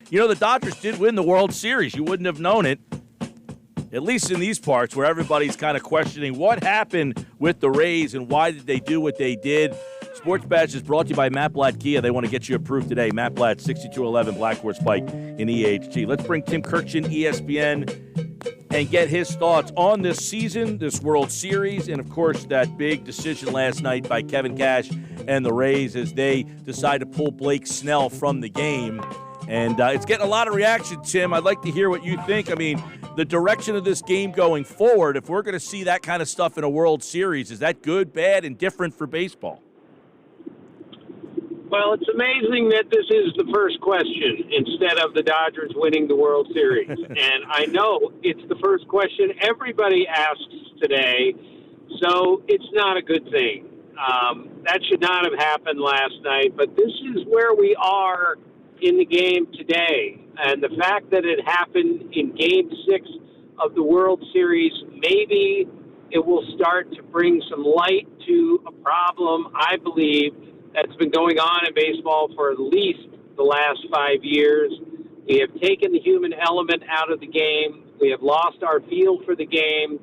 the Dodgers did win the World Series. You wouldn't have known it, at least in these parts where everybody's kind of questioning what happened with the Rays and why did they do what they did. Sports Badge is brought to you by Matt Blatt Kia. They want to get you approved today. Matt Blatt, 6211 Blackworth Pike in EHG. Let's bring Tim Kurkjian, ESPN, and get his thoughts on this season, this World Series, and, of course, that big decision last night by Kevin Cash and the Rays as they decide to pull Blake Snell from the game. And it's getting a lot of reaction, Tim. I'd like to hear what you think. I mean, the direction of this game going forward, if we're going to see that kind of stuff in a World Series, is that good, bad, and different for baseball? Well, it's amazing that this is the first question instead of the Dodgers winning the World Series. And I know it's the first question everybody asks today, so it's not a good thing. That should not have happened last night, but this is where we are in the game today. And the fact that it happened in Game 6 of the World Series, maybe it will start to bring some light to a problem, I believe, that's been going on in baseball for at least the last 5 years. We have taken the human element out of the game. We have lost our feel for the game.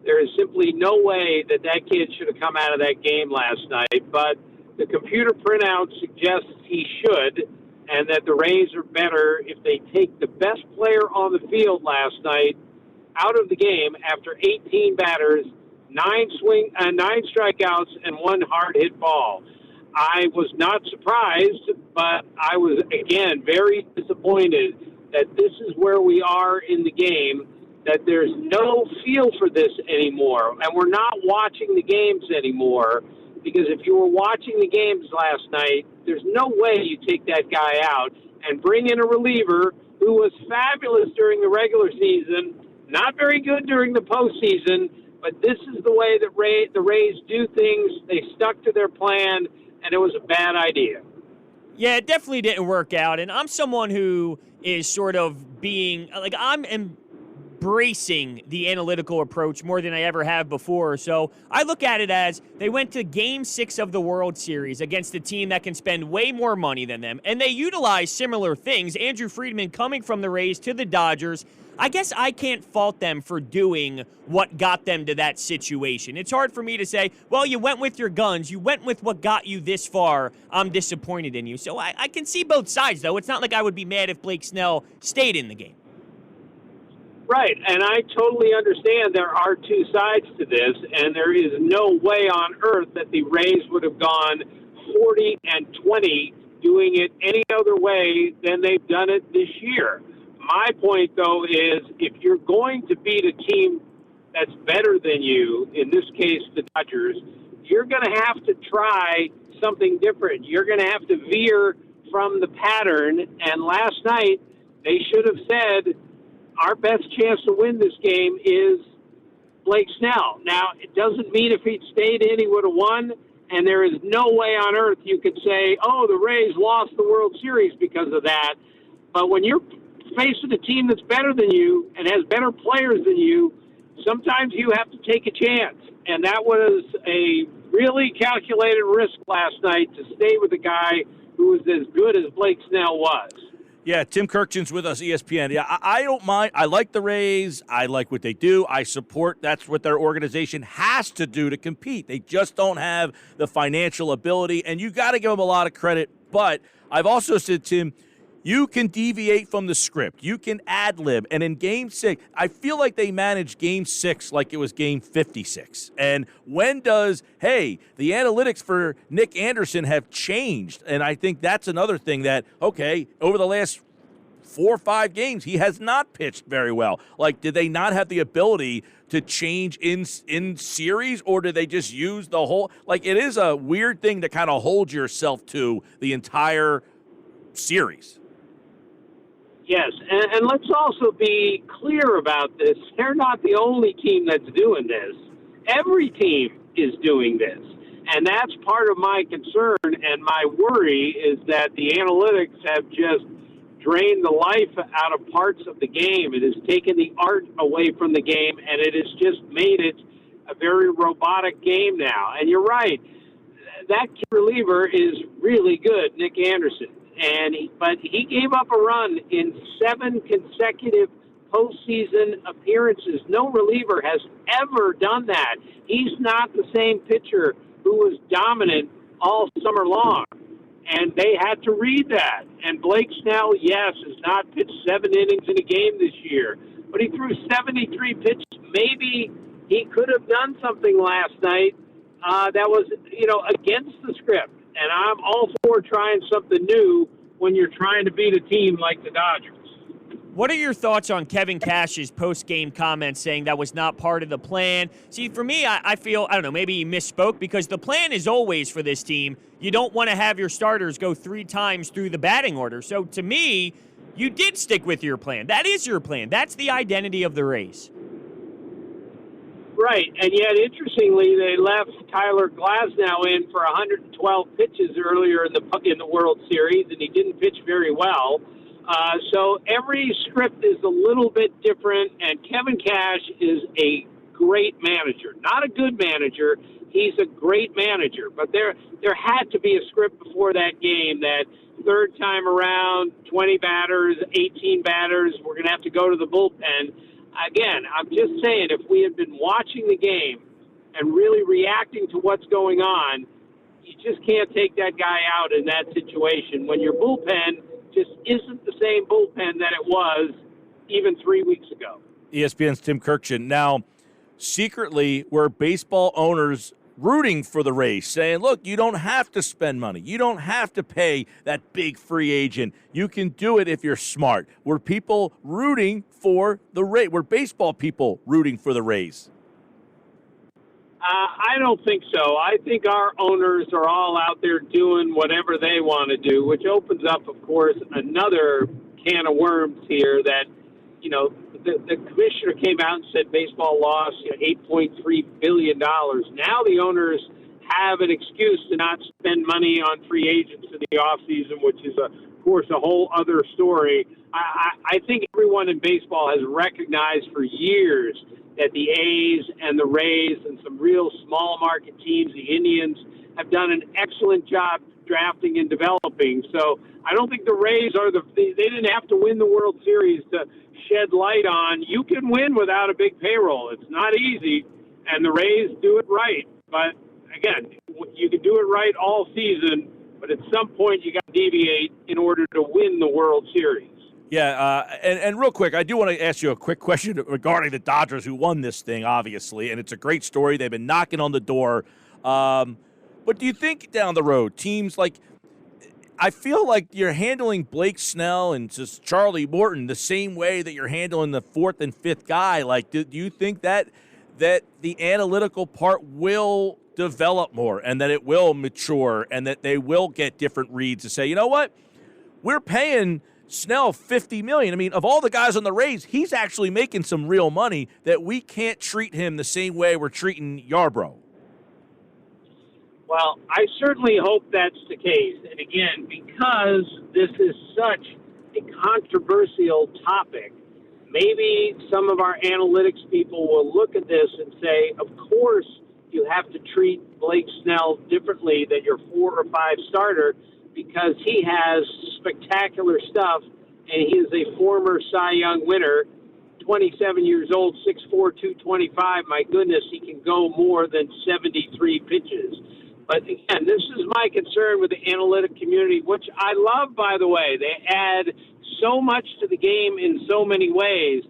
There is simply no way that kid should have come out of that game last night, but the computer printout suggests he should, and that the Rays are better if they take the best player on the field last night out of the game after 18 batters, 9 strikeouts, and 1 hard-hit ball. I was not surprised, but I was, again, very disappointed that this is where we are in the game, that there's no feel for this anymore, and we're not watching the games anymore, because if you were watching the games last night, there's no way you take that guy out and bring in a reliever who was fabulous during the regular season, not very good during the postseason, but this is the way that the Rays do things. They stuck to their plan, and it was a bad idea. Yeah, it definitely didn't work out. And I'm someone who is sort of being, like, I'm embracing the analytical approach more than I ever have before. So I look at it as they went to Game 6 of the World Series against a team that can spend way more money than them, and they utilize similar things. Andrew Friedman coming from the Rays to the Dodgers, I guess I can't fault them for doing what got them to that situation. It's hard for me to say, well, you went with your guns. You went with what got you this far. I'm disappointed in you. So I can see both sides, though. It's not like I would be mad if Blake Snell stayed in the game. Right, and I totally understand there are two sides to this, and there is no way on earth that the Rays would have gone 40-20 doing it any other way than they've done it this year. My point, though, is if you're going to beat a team that's better than you, in this case the Dodgers, you're going to have to try something different. You're going to have to veer from the pattern, and last night they should have said, our best chance to win this game is Blake Snell. Now, it doesn't mean if he'd stayed in, he would have won, and there is no way on earth you could say, oh, the Rays lost the World Series because of that. But when you're facing a team that's better than you and has better players than you, sometimes you have to take a chance. And that was a really calculated risk last night to stay with a guy who was as good as Blake Snell was. Yeah, Tim Kurkjian's with us, ESPN. Yeah, I don't mind. I like the Rays. I like what they do. I support that's what their organization has to do to compete. They just don't have the financial ability, and you got to give them a lot of credit. But I've also said, Tim, you can deviate from the script. You can ad-lib. And in Game 6, I feel like they managed Game 6 like it was Game 56. And when does, the analytics for Nick Anderson have changed? And I think that's another thing that, over the last 4 or 5 games, he has not pitched very well. Like, did they not have the ability to change in series, or did they just use the whole? Like, it is a weird thing to kind of hold yourself to the entire series. Yes, and let's also be clear about this. They're not the only team that's doing this. Every team is doing this. And that's part of my concern and my worry is that the analytics have just drained the life out of parts of the game. It has taken the art away from the game, and it has just made it a very robotic game now. And you're right, that reliever is really good, Nick Anderson. but he gave up a run in 7 consecutive postseason appearances. No reliever has ever done that. He's not the same pitcher who was dominant all summer long, and they had to read that. And Blake Snell, yes, has not pitched 7 innings in a game this year, but he threw 73 pitches. Maybe he could have done something last night that was, against the script. And I'm all for trying something new when you're trying to beat a team like the Dodgers. What are your thoughts on Kevin Cash's post-game comments saying that was not part of the plan? See, for me, I feel, I don't know, maybe he misspoke because the plan is always for this team. You don't want to have your starters go 3 times through the batting order. So to me, you did stick with your plan. That is your plan. That's the identity of the Rays. Right, and yet, interestingly, they left Tyler Glasnow in for 112 pitches earlier in the World Series, and he didn't pitch very well. So every script is a little bit different, and Kevin Cash is a great manager. Not a good manager, he's a great manager. But there had to be a script before that game that third time around, 20 batters, 18 batters, we're going to have to go to the bullpen. Again, I'm just saying, if we had been watching the game and really reacting to what's going on, you just can't take that guy out in that situation when your bullpen just isn't the same bullpen that it was even 3 weeks ago. ESPN's Tim Kurkjian. Now, secretly, were baseball owners rooting for the Rays, saying, look, you don't have to spend money. You don't have to pay that big free agent. You can do it if you're smart. Were people rooting for the Rays? Were baseball people rooting for the Rays? I don't think so. I think our owners are all out there doing whatever they want to do, which opens up, of course, another can of worms here that, the commissioner came out and said baseball lost $8.3 billion. Now the owners have an excuse to not spend money on free agents in the offseason, which is, of course, a whole other story. I think everyone in baseball has recognized for years that the A's and the Rays and some real small market teams, the Indians, have done an excellent job drafting and developing. So I don't think the Rays they didn't have to win the World Series to shed light on you can win without a big payroll. It's not easy, and the Rays do it right. But again, you can do it right all season, but at some point you got to deviate in order to win the World Series. Yeah, and real quick, I do want to ask you a quick question regarding the Dodgers who won this thing, obviously, and it's a great story. They've been knocking on the door. But do you think down the road, teams like – I feel like you're handling Blake Snell and just Charlie Morton the same way that you're handling the 4th and 5th guy. Like, do you think that the analytical part will develop more and that it will mature and that they will get different reads to say, you know what, we're paying Snell $50 million. I mean, of all the guys on the Rays, he's actually making some real money that we can't treat him the same way we're treating Yarbrough. Well, I certainly hope that's the case. And again, because this is such a controversial topic, maybe some of our analytics people will look at this and say, of course you have to treat Blake Snell differently than your 4 or 5 starter because he has spectacular stuff and he is a former Cy Young winner, 27 years old, 6'4", 225. My goodness, he can go more than 73 pitches. But again, this is my concern with the analytic community, which I love, by the way. They add so much to the game in so many ways.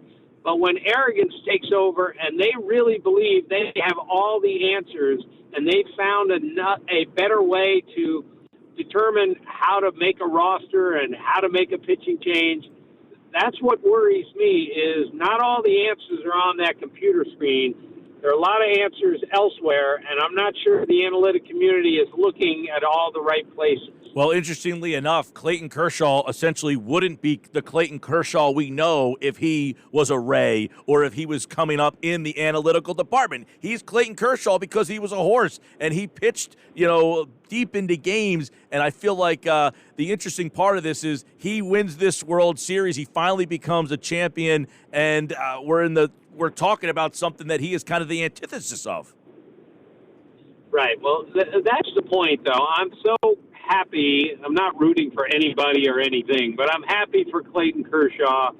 But when arrogance takes over and they really believe they have all the answers and they found a better way to determine how to make a roster and how to make a pitching change, that's what worries me is not all the answers are on that computer screen. There are a lot of answers elsewhere, and I'm not sure the analytic community is looking at all the right places. Well, interestingly enough, Clayton Kershaw essentially wouldn't be the Clayton Kershaw we know if he was a Ray or if he was coming up in the analytical department. He's Clayton Kershaw because he was a horse and he pitched, deep into games. And I feel like the interesting part of this is he wins this World Series. He finally becomes a champion, and we're talking about something that he is kind of the antithesis of. Right. Well, that's the point, though. I'm so happy. I'm not rooting for anybody or anything, but I'm happy for Clayton Kershaw,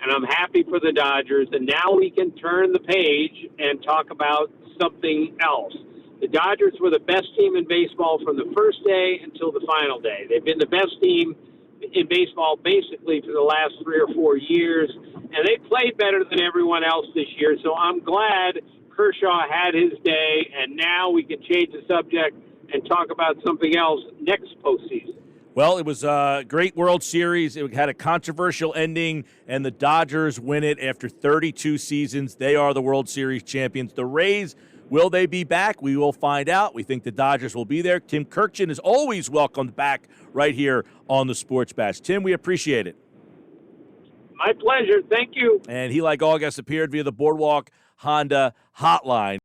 and I'm happy for the Dodgers. And now we can turn the page and talk about something else. The Dodgers were the best team in baseball from the first day until the final day. They've been the best team in baseball basically for the last 3 or 4 years, and they played better than everyone else this year. So I'm glad Kershaw had his day, and now we can change the subject and talk about something else next postseason. Well, it was a great World Series. It had a controversial ending, and the Dodgers win it after 32 seasons. They are the World Series champions. The Rays, will they be back? We will find out. We think the Dodgers will be there. Tim Kurkjian is always welcomed back right here on the Sports Bash. Tim, we appreciate it. My pleasure. Thank you. And he, like all guests, appeared via the Boardwalk Honda hotline.